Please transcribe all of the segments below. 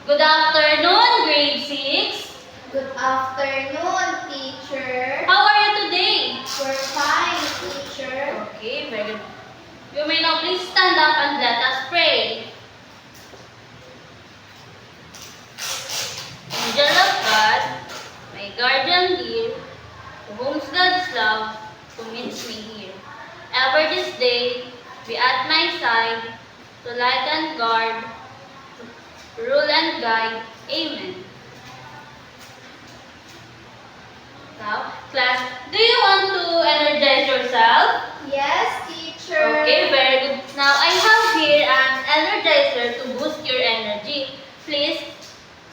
Good afternoon, grade 6. Good afternoon, teacher. How are you today? We're fine, teacher. Okay, very good. You may now please stand up and let us pray. Angel of God, my guardian dear, to whom God's love commits me here. Ever this day, be at my side, to light and guard, to rule and guide. Amen. Now, class, do you want to energize yourself? Yes, teacher. Okay, very good. Now, I have here an energizer to boost your energy. Please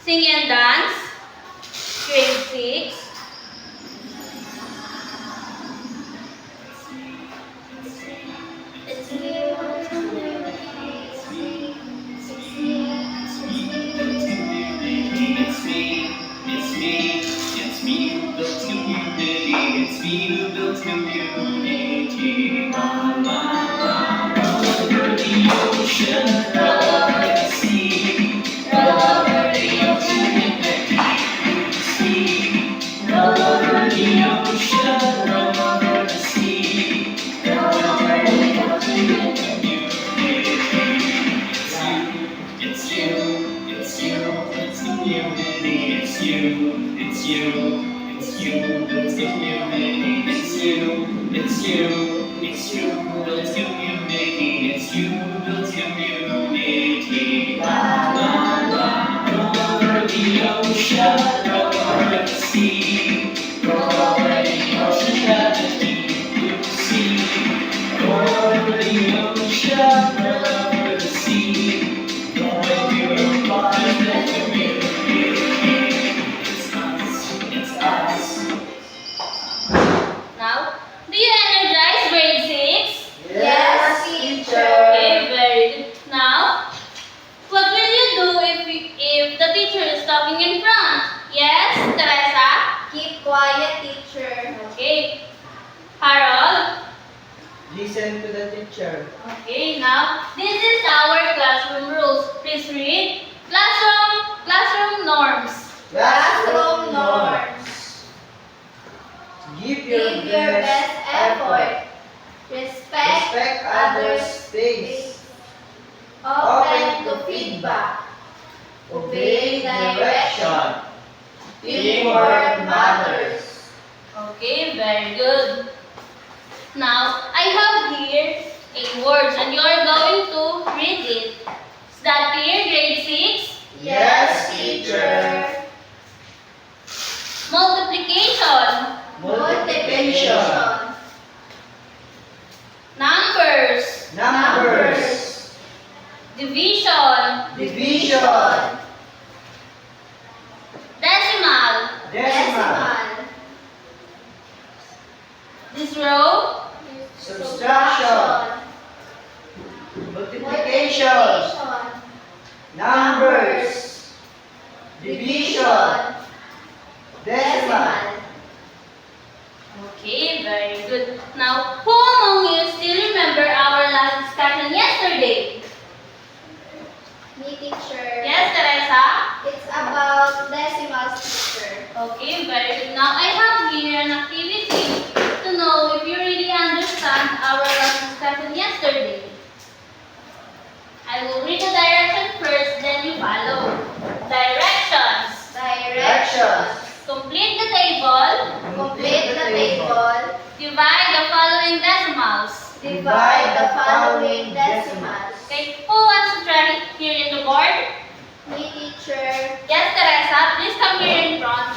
sing and dance. Grade 6. It's me, who built community. La, la, la. Roll over the ocean, roll over the sea, roll over the ocean in the deep sea. Roll over the ocean, roll over the sea, roll over the ocean in community. It's you, it's you, it's community. It's you, it's you. It's you, it's community. It's you, it's you, it's you, it's community. It's you, it's community. La la la. Roll over the ocean, roll over the sea, roll over the ocean and the deep blue sea. Roll over the ocean, roll over the sea, roll over the life and community. It's us, it's us. Now, do you energize grade 6? Yes, teacher. Okay, very good. Now, what will you do if the teacher is talking in front? Yes, Teresa? Keep quiet, teacher. Okay. Harold? Listen to the teacher. Okay, now, this is our classroom rules. Please read. Classroom norms. Classroom norms. Give your Give your best effort. Respect Respect others' others' space. Open to feedback. Obey direction. Teamwork matters. Okay, very good. Now, I have here 8 words and you are going to read it. Is that clear, grade 6? Yes, teacher. Multiplication. Multiplication. Numbers. Numbers. Division. Division. Decimal. Decimal. This row. Subtraction. Multiplication. Numbers. Division. Decimal. Okay, very good. Now, who among you still remember our last discussion yesterday? Me, teacher. Yes, Teresa? It's about decimals, teacher. Okay, very good. Now, I have here an activity to know if you really understand our last discussion yesterday. I will read the direction first, then you follow. Directions. Directions. Complete the table. Complete the table. Divide the following decimals. Divide the following decimals. Okay, who wants to try it here in the board? Me, teacher. Yes, Teresa, please come here in front.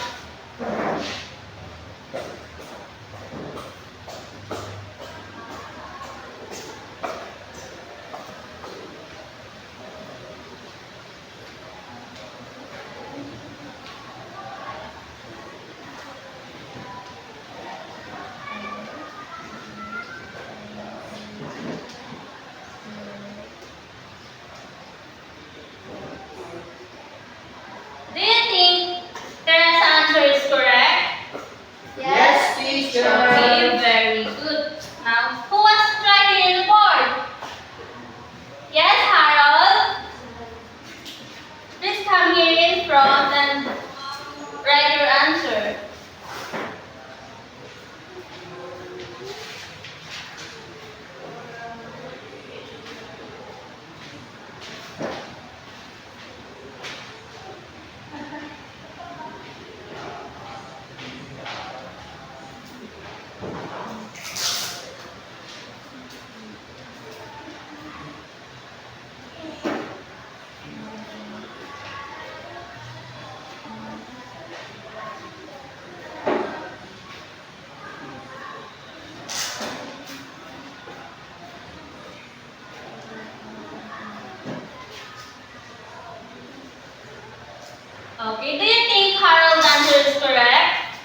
Okay, do you think Harold's answer is correct?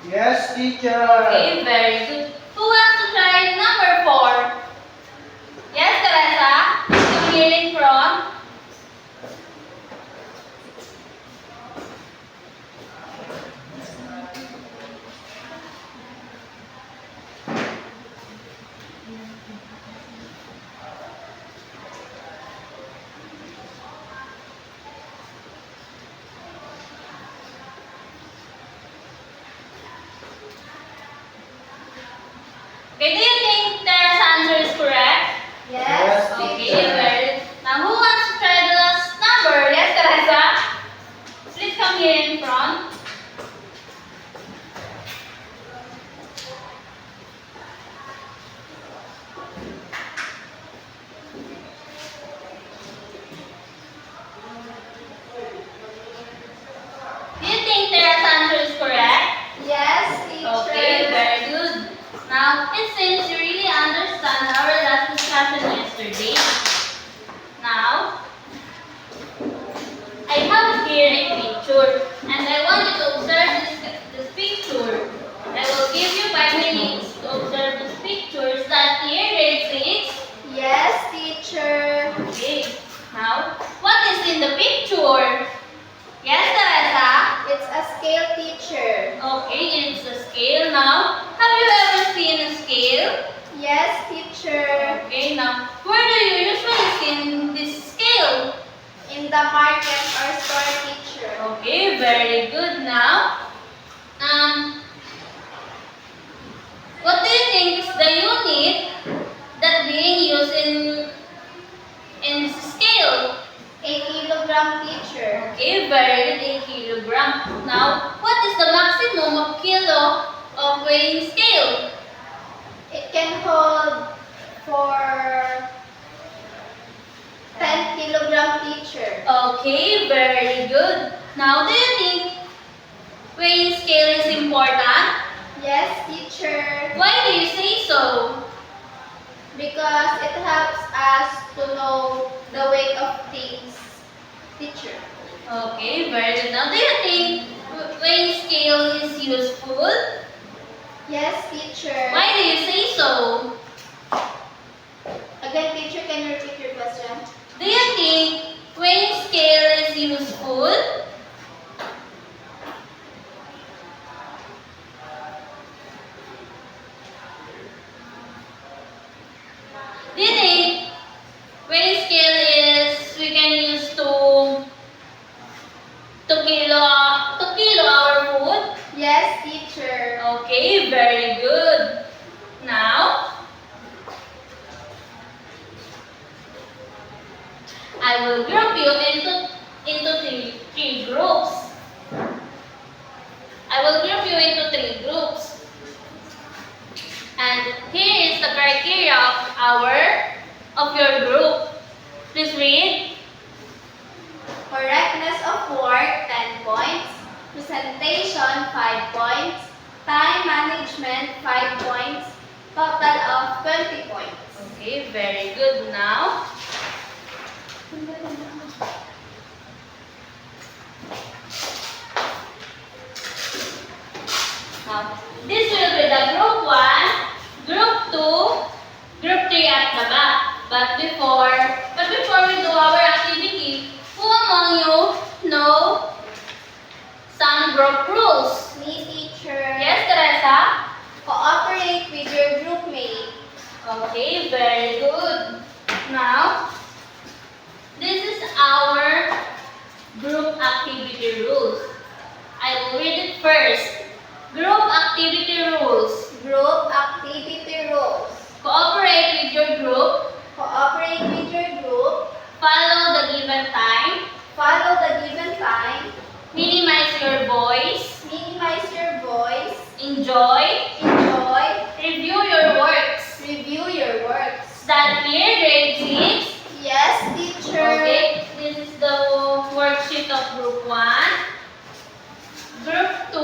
Yes, teacher. Okay, very good. Who wants to try number 4? Yes, Teresa? Come here in front. Okay, do you think Teresa's answer is correct? Yes, Okay, teacher. very good. Now, who wants to try the last number? Yes, Teresa? Please come here in front. Do you think Teresa's answer is correct? Yes, teacher. Okay, very good. Now, it seems you really understand our last discussion yesterday. Now, I have here a picture, and I want you to observe this picture. I will give you 5 minutes to observe this picture. Is that clear, grade 6? Yes, teacher. Okay. Now, what is in the picture? Yes, Teresa? It's a scale, teacher. Okay, it's a scale now. Have you ever seen a scale? Yes, teacher. Okay, now, where do you usually see this scale? In the market or store, teacher. Okay, very good. Now, what do you think is the unit that being used in this scale? A kilogram, teacher. Okay, very good, a kilogram. Now, what is the maximum of kilo of weighing scale? It can hold for 10 kilogram, teacher. Okay, very good. Now, do you think weighing scale is important? Yes, teacher. Why do you say so? Because it helps us to know the weight of things, teacher. Okay, very good. Now, do you think weighing scale is useful? Yes, teacher. Why do you say so? Again, teacher, can you repeat your question? Do you think weighing scale is useful? Do you think weighing scale is we can use to kilo our food? Yes, teacher. Okay, very good. Now, I will group you into three groups. I will group you into 3 groups. And here is the criteria of your group. Please read. Correctness of work, 10 points. Presentation, 5 points. Time management, 5 points. Total of 20 points. Okay, very good. Now, this will be the group 1, group 2, group 3 at the back. But before we do our activity, who among you know some group rules? Me, teacher. Yes, Teresa? Cooperate with your group mate. Okay, very good. Now, this is our group activity rules. I will read it first. Group activity rules. Group activity rules. Cooperate with your group. Cooperate with your group. Follow the given time. Follow the given time. Minimize your voice. Minimize your voice. Enjoy. Enjoy. Review your works. Review your works. Is that clear, grade 6? Yes, teacher. Okay, this is the worksheet of group 1, group 2,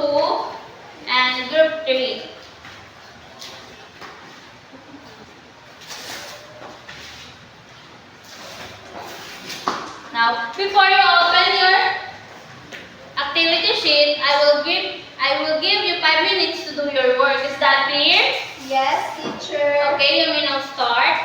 and group 3. Now, before you open activity sheet, I will give you 5 minutes to do your work. Is that clear? Yes, teacher. Okay, you may now start.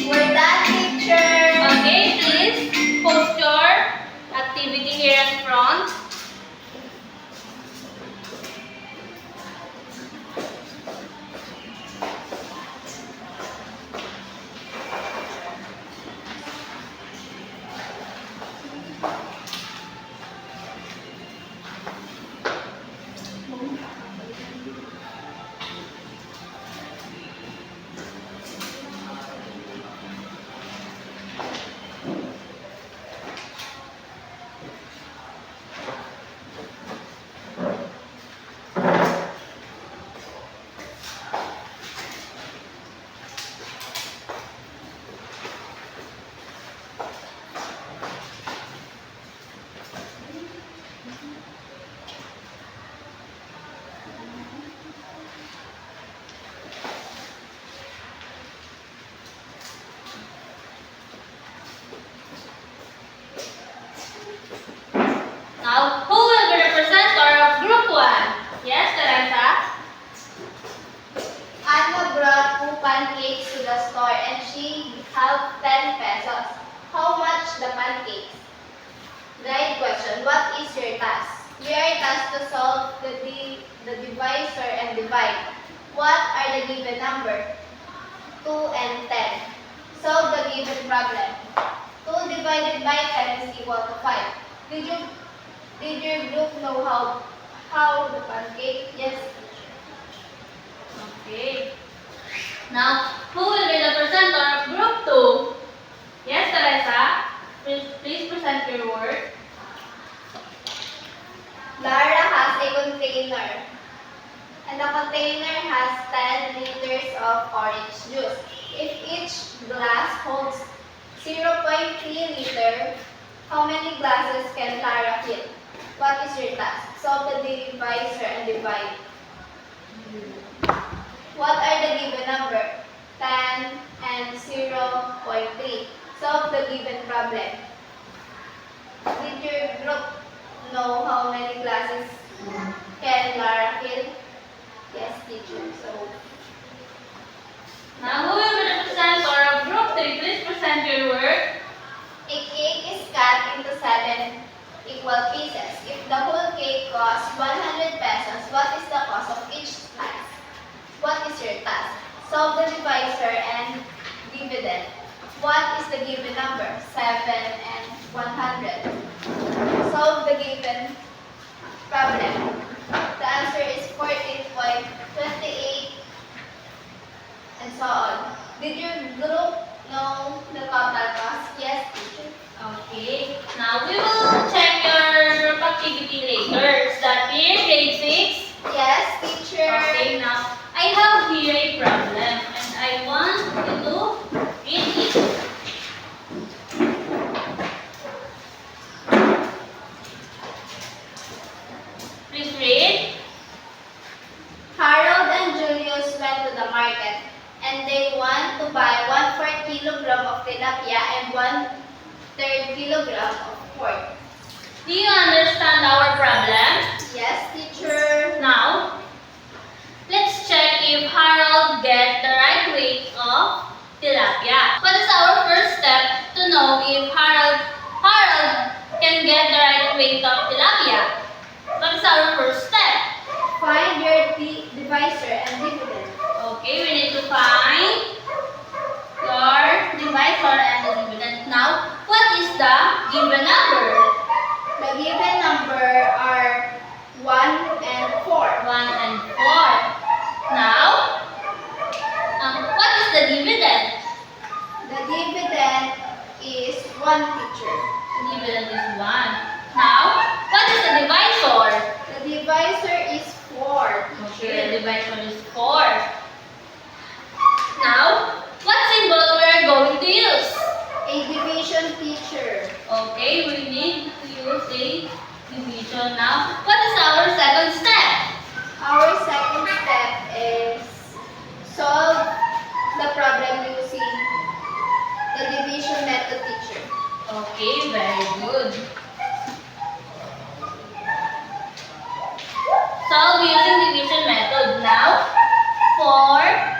We're done, teacher. Okay, please post your activity here in front. Now, who will be the presenter of Group 1? Yes, Teresa? Anna brought 2 pancakes to the store and she have 10 pesos. How much the pancakes? Guide question. What is your task? You are tasked to solve the divisor and divide. What are the given number? 2 and 10. Solve the given problem. 2 divided by 10 is equal to 5. Did your group know how the pancake? Yes, teacher. Okay. Now, who will be the presenter of Group 2? Yes, Teresa? Please present your work. Lara has a container. And the container has 10 liters of orange juice. If each glass holds 0.3 liter, how many glasses can Lara fill? What is your task? Solve the divisor and divide. What are the given number? 10 and 0.3. Solve the given problem. Did your group know how many glasses can Lara fill? Yes, teacher. So, Now, who will be the presenter of Group 3? Please present your work. a cake is cut into 7 equal pieces. If the whole cake costs 100 pesos, what is the cost of each slice? What is your task? Solve the divisor and dividend. What is the given number? 7 and 100. Solve the given problem. The answer is 14.28 and so on. Did your group know the total cost? Yes, teacher. Okay. Now, we will check your group activity later. Is that clear? Grade 6? Yes, teacher. Okay, now, I have here a problem and I want you to read it. Please read. Harold and Julius went to the market and they want to buy kilogram of pork. Do you understand our problem? Yes, teacher. Now, let's check if Harold get the right weight of tilapia. What is our first step to know if Harold can get the right weight of tilapia? What is our first step? Find your divisor and dividend. Okay, we need to find your divisor and the dividend. Now, what is the given number? The given number are 1 and 4. 1 and 4. Now, what is the dividend? The dividend is 1, teacher. Dividend is 1. Now, what is the divisor? The divisor is 4, Okay, teacher. the divisor is 4. Now, what symbol we are going to use? A division, teacher. Okay, we need to use a division now. What is our second step? Our second step is solve the problem using the division method, teacher. Okay, very good. Solve using division method. Now, 4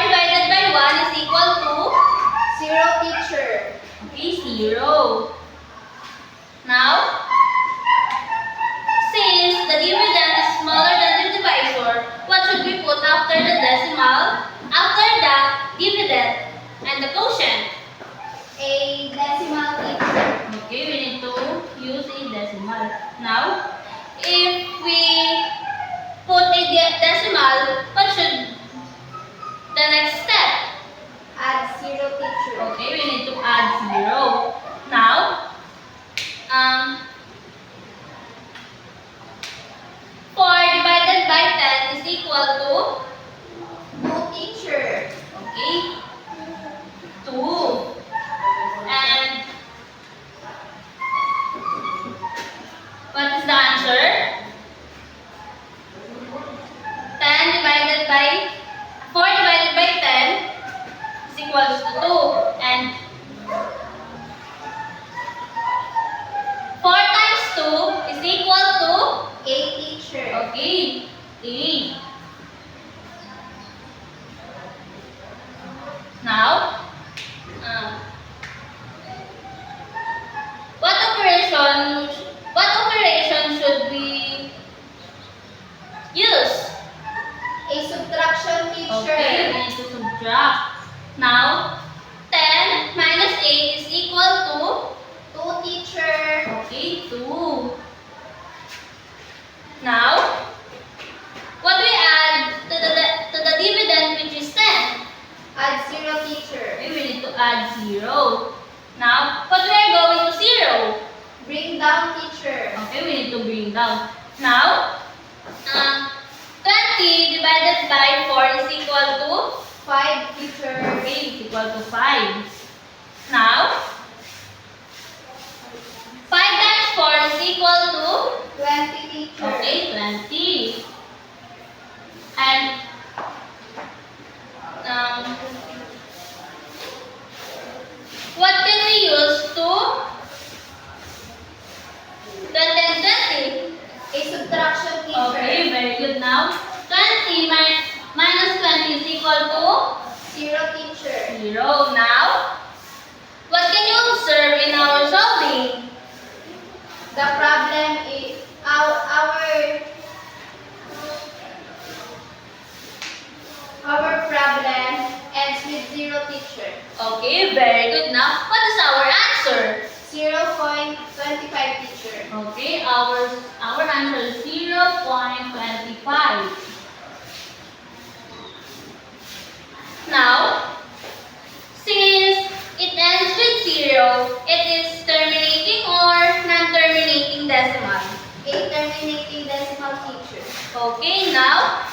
divided by 1 is equal to 0, teacher. okay, 0. Now, since the dividend is smaller than the divisor, what should we put after the decimal, after the dividend and the quotient? A decimal, teacher. Okay, we need to use a decimal. Now, if we put a decimal, what should the next step? Add 0, teacher. Okay, we need to add 0. Now, 4 divided by 10 is equal to, 2, teacher. okay, 2. And what is the answer? 10 divided by 4 divided by 10 is equals to 2. And 4 times 2 is equal to, 8, teacher. okay, 8. Now, what operation should we use? A subtraction, teacher. Okay, we need to subtract. Now, 10 minus 8 is equal to, 2, teacher. okay, 2. Now, what do we add to the dividend, which is 10? Add 0, teacher. Okay, we need to add 0. Now, what we are going to 0? Bring down, teacher. Okay, we need to bring down. Now, 20 divided by 4 is equal to, 5, teacher. okay, is equal to 5. Now, 5 times 4 is equal to, 20, teacher. okay, 20. And, what can we use to 20 and 20? A subtraction, teacher. Okay, very good. Now, 20 minus 20 is equal to 0, teacher. 0. Now, what can you observe in our solving? The problem is our problem ends with 0, teacher. Okay, very good. Now, what is our answer? 0.25, teacher. Okay, our answer is 0.25. Now, since it ends with 0, it is terminating or non-terminating decimal. A terminating decimal, teacher. Okay, now,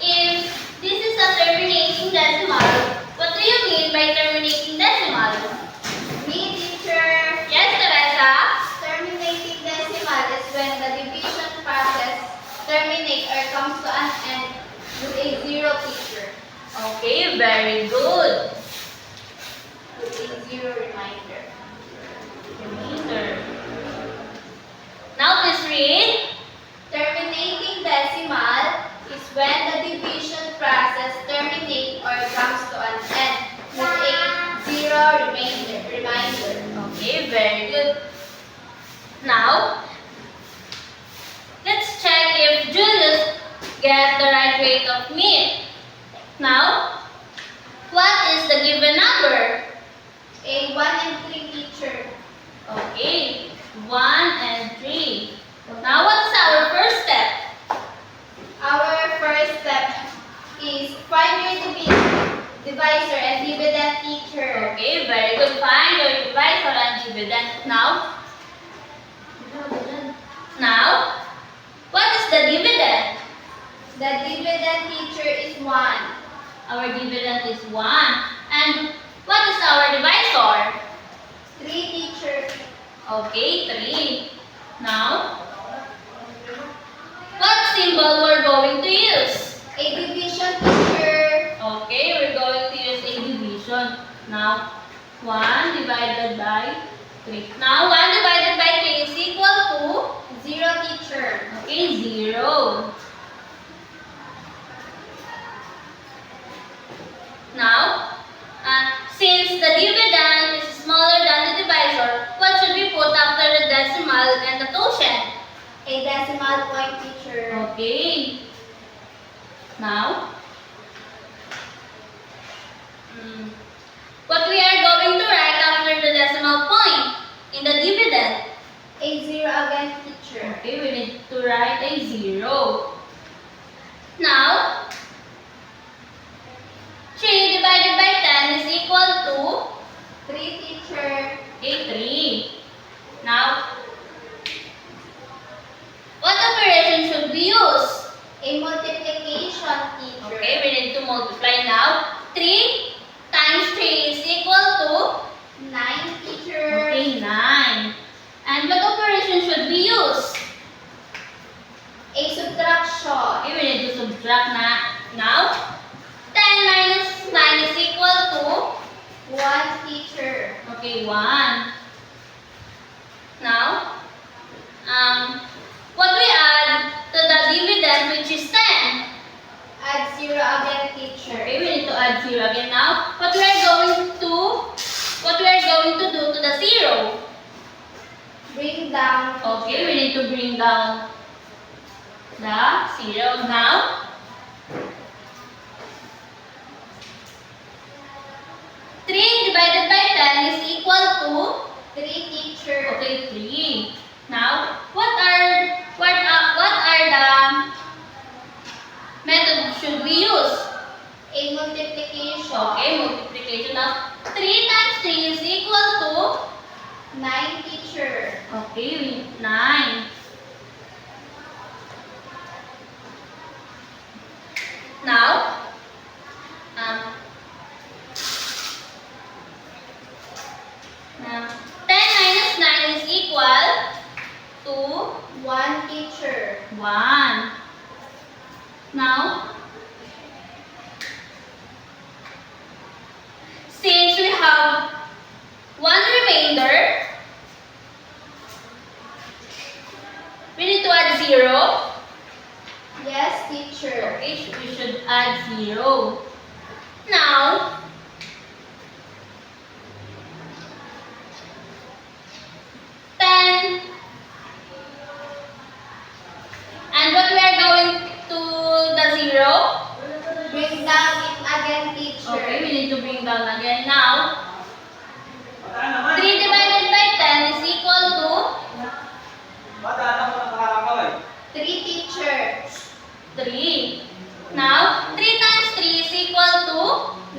if this is a terminating decimal, what do you mean by terminating decimal? Me, teacher. Yes, Teresa? Terminating decimal is when the division process terminates or comes to an end with a 0, teacher. Okay, very good. a zero remainder. Remainder. Now please read. Terminating decimal is when the division process terminates or comes to an end with a zero reminder. Okay, very good. Now, let's check if Julius get the right weight of meat. Now, what is the given number? A 1 and 3 teacher. Okay, 1 and 3. Now, what's our first step? Our first step is find your divisor and dividend teacher. Okay, very good. Find your divisor and dividend. Now, what is the dividend? The dividend teacher is 1. Our dividend is 1. And what is our divisor? 3 teacher. Okay, 3. Now, what symbol we're going to use? A division teacher. Okay, we're going to use a division. Now, 1 divided by 3. Now, 1 divided by 3 is equal to? 0 teacher. Okay, 0. Now, since the dividend is smaller than the divisor, what should we put after the decimal and the quotient? A decimal point teacher. Okay. Now, what we are going to write after the decimal point in the dividend? A 0 again teacher. Okay, we need to write a 0. Now, 3 divided by 10 is equal to? 3 teacher. Okay, 3. Now, what operation should we use? A multiplication teacher. Okay, we need to multiply now. 3 times 3 is equal to? 9 teacher. Okay, 9. And what operation should we use? A subtraction. Okay, we need to subtract now. 10 minus 9 is equal to? 1 teacher. Okay, 1. Now, what we add to the dividend, which is 10? Add 0 again teacher. Okay, we need to add 0 again now. What we are going to do to the 0? Bring down. Okay, we need to bring down the 0 now. Three divided by 10 is equal to? 3 teacher. Okay, 3. Now, what are the methods should we use? A multiplication. Okay, multiplication of 3 times 3 is equal to? 9 teacher. Okay, 9. Now, 10 minus 9 is equal to? 1 teacher. 1. Now, since we have 1 remainder, we need to add 0. Yes, teacher. Okay, we should add 0. Now, and what we are going to the 0? Bring down it again, teacher. Okay, we need to bring down again now. 3 divided by 10 is equal to? 3 teacher. 3. Now, 3 times 3 is equal to?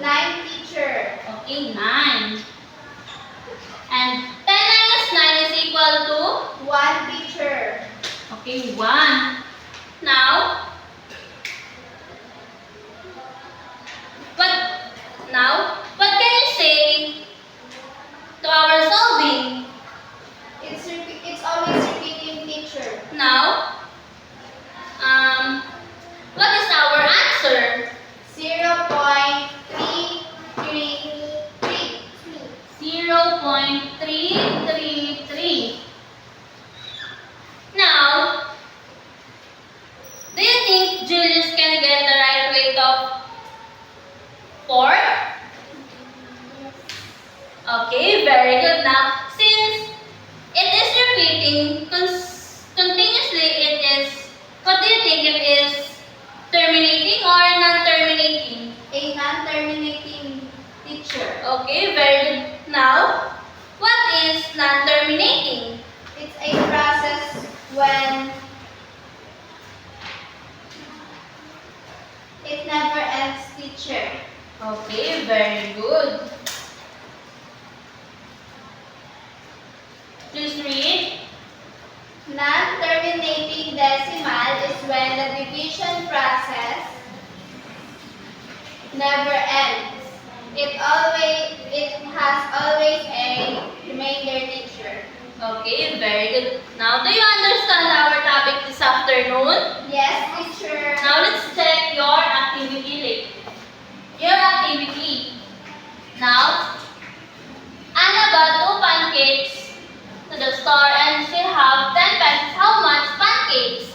9 teacher. Okay, 9. And 10 minus 9 is equal to? 1 teacher. Okay, 1. Now, what can you say to our solving? It's always repeating, teacher. Now, what is our answer? 0.333. 4? Okay, very good. Now, since it is repeating continuously, it is, what do you think it is? Terminating or non-terminating? A non-terminating teacher. Okay, very good. Now, what is non-terminating? It's a process when it never ends, teacher. Okay, very good. Please read. Non-terminating decimal is when the division process never ends. It has always a remainder, teacher. Okay, very good. Now, do you understand our topic this afternoon? Yes, teacher. Now, let's check your activity. Your activity. Now, Anna bought 2 pancakes to the store and she have 10 pesos. How much pancakes?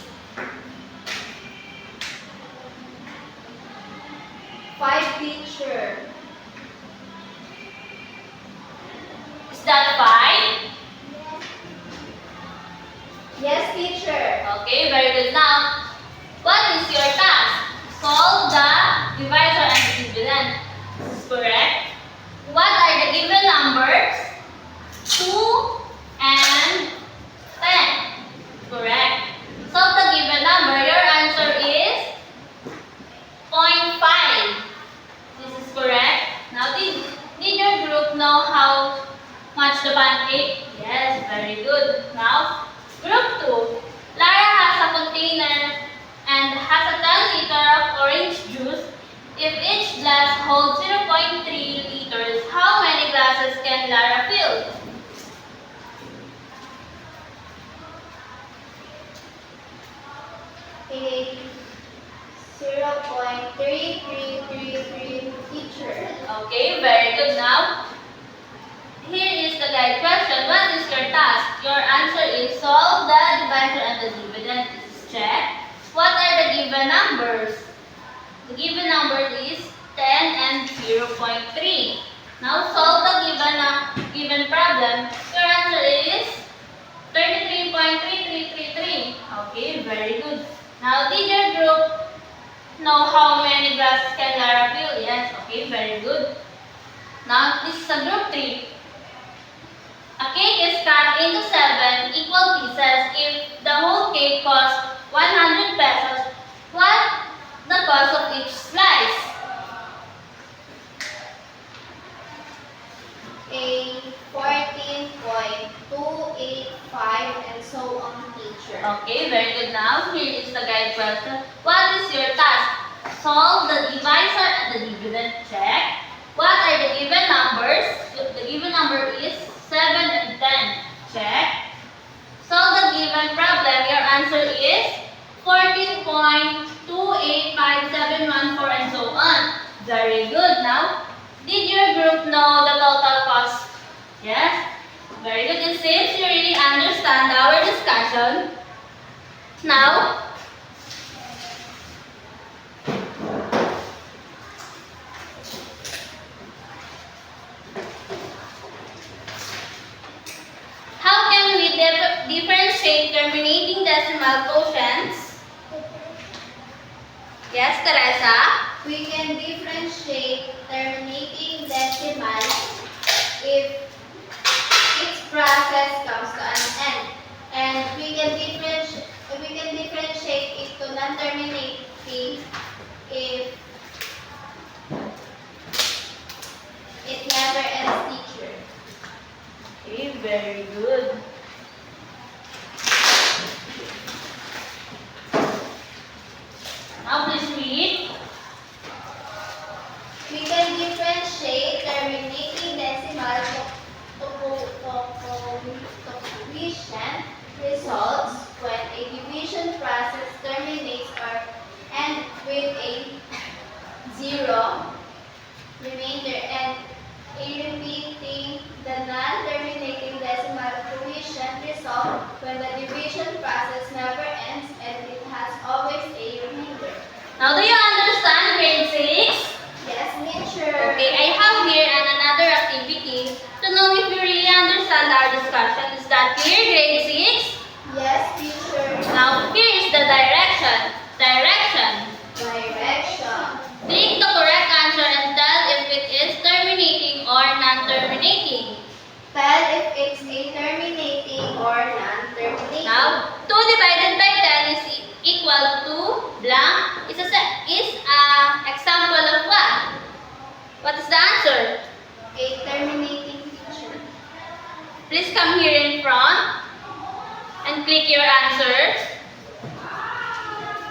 5, teacher. Is that 5? Yes, teacher. Okay, very good. Now, what is your task? Solve the divisor and the dividend. This is correct. What are the given numbers? 2 and 10. Correct. Solve the given number. Your answer is 0.5. This is correct. Now, did your group know how much the pancake? Yes, very good. Now, group 2. Lara has a container and has a 10 liter of orange juice. If each glass holds 0.3 liters, how many glasses can Lara fill? A 0.3333, teacher. Okay, very good. Now, here is the guide question. What is your task? Your answer is solve the divisor and the dividend. This is check. What are the given numbers? The given number is 10 and 0.3. Now, solve the given problem. Your answer is 33.3333. Okay, very good. Now, did your group know how many glasses can Lara fill? Yes, okay, very good. Now, this is a group 3. A cake is cut into 7 equal pieces. If the whole cake costs 100 pesos, what the cost of each slice? A 14.285, and so on, teacher. Okay, very good. Now, here is the guide question. What is your task? Solve the divisor and the dividend. Check. What are the given numbers? The given number is 7 and 10. Check. Solve the given problem. Your answer is 14.28571 and so on. Very good. Now, did your group know the total cost? Yes? Very good. And since you really understand our discussion, now, how can we differentiate terminating decimal quotients? Yes, Teresa? We can differentiate terminating decimal if its process comes to an end. And we can differentiate it to non-terminating if it never ends, teacher. Okay, very good. Now please read. We can differentiate terminating decimal to quotient results when a division process terminates or ends with a 0 remainder, and repeating the non-terminating decimal quotient result when the division process never ends and it has always a remainder. Now do you understand grade 6? Yes, teacher. understand our discussion is that here, grade 6. Yes, teacher. Now, here is the direction. Direction. Direction. Click the correct answer and tell if it is terminating or non-terminating. Tell if it's a terminating or non-terminating. Now, 2 divided by 10 is equal to blank is a example of what? What is the answer? A terminating teacher. Please come here in front and click your answer.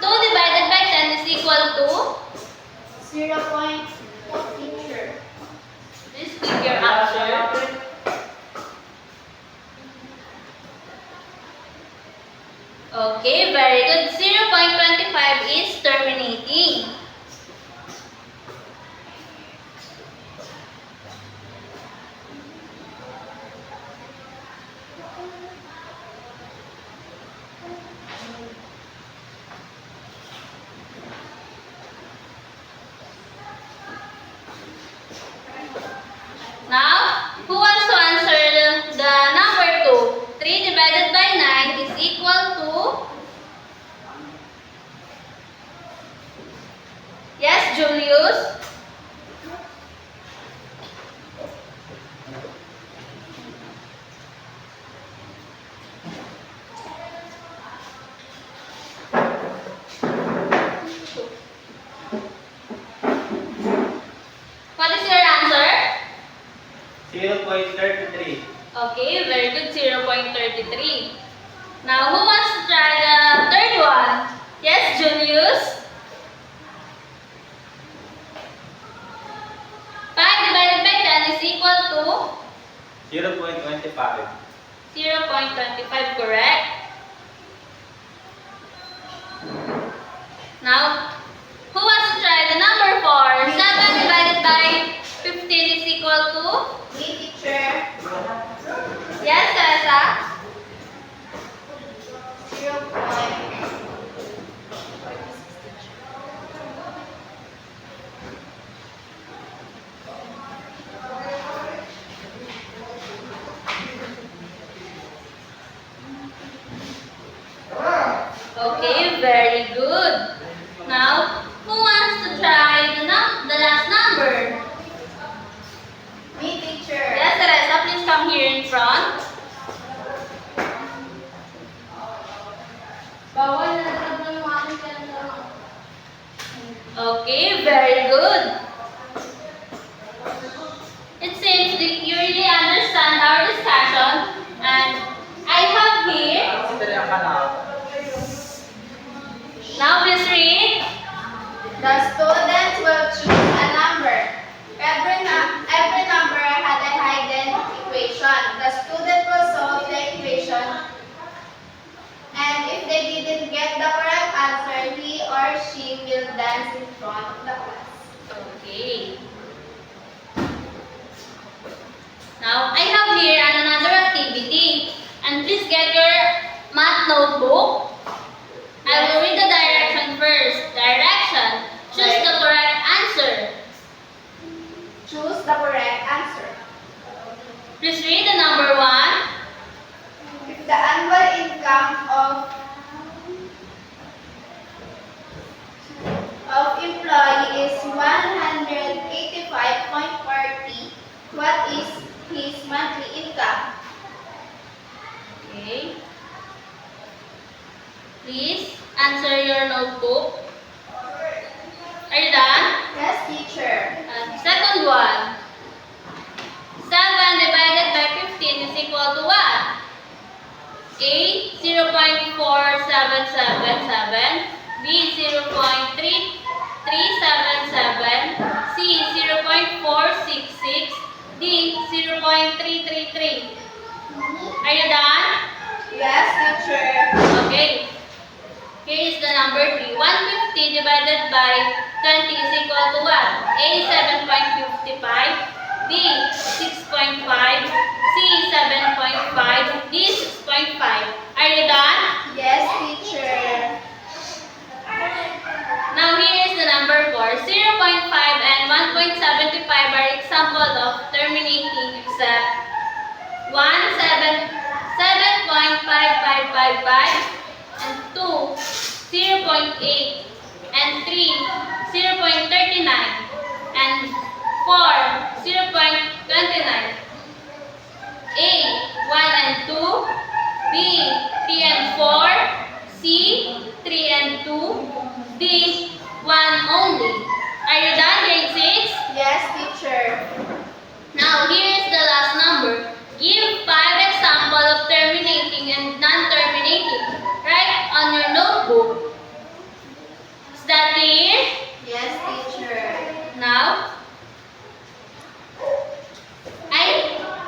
2 divided by 10 is equal to, 0.2 teacher. please click your answer. Okay, very good. 0.25 is terminating. Now, who wants to answer the number 2? 3 divided by 9 is equal to? Yes, Julius? What is your answer? 0.33. Okay, very good. 0.33. Now, who wants to try the third one? Yes, Julius? 5 divided by 10 is equal to 0.25. 0.25, correct? Now, who wants to try the number 4? 7 divided by 15 is equal to? Me, teacher. Yes, Teresa? 0.46 Okay, very good. Now, who wants to try the last number? Me, teacher. Yes, Teresa, please come here in front. Okay, very good. It seems that you really understand our discussion, and I have here. Now, please read. The students will choose a number. Every number had a hidden equation. The student will solve the equation, and if they didn't get the correct answer, he or she will dance in front of the class. Okay. Now, I have here another activity. And please get your math notebook. I will read the direction first. Direction. Choose the correct answer. Choose the correct answer. Please read the number 1. If the annual income of employee is 185.40, what is his monthly income? Okay. Please answer your notebook. Are you done? Yes, teacher. Second one. 7 divided by 15 is equal to what? A. 0.4777. B. 0.3377. C. 0.466. D. 0.333. Are you done? Yes, teacher. Okay. Here is the number 3. 150 divided by 20 is equal to what? A. 7.55. B. 6.5. C. 7.5. D. 6.5. Are you done? Yes, teacher. Now here is the number 4. 0.5 and 1.75 are example of terminating except 1, 7.5555, and 2, 0.8, and 3, 0.39, and 4, 0.29. A, 1 and 2, B, 3 and 4, C, 3 and 2, D, 1 only. Are you done, grade 6? Yes, teacher. Now, here is the last number. Give 5 examples of terminating and non-terminating. Write on your notebook. Is that clear? Yes, teacher. Now, I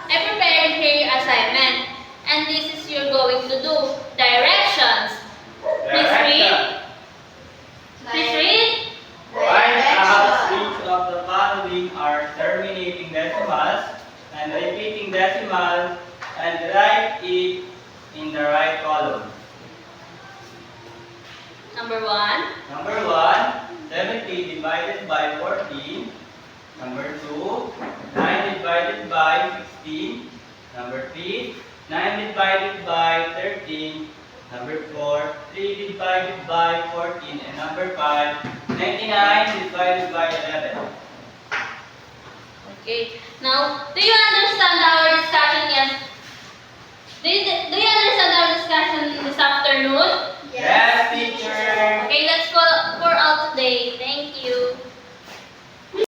prepared here your assignment. And this is you're going to do. Directions. Please read. Please read. Write out which of the following are terminating decimals and repeating decimals and write it in the right column. Number 1. Number 1, 70 divided by 14. Number 2, 9 divided by 16. Number 3, 9 divided by 13. Number 4, 3 divided by 14. And number 5, 99 divided by 11. Okay. Now, do you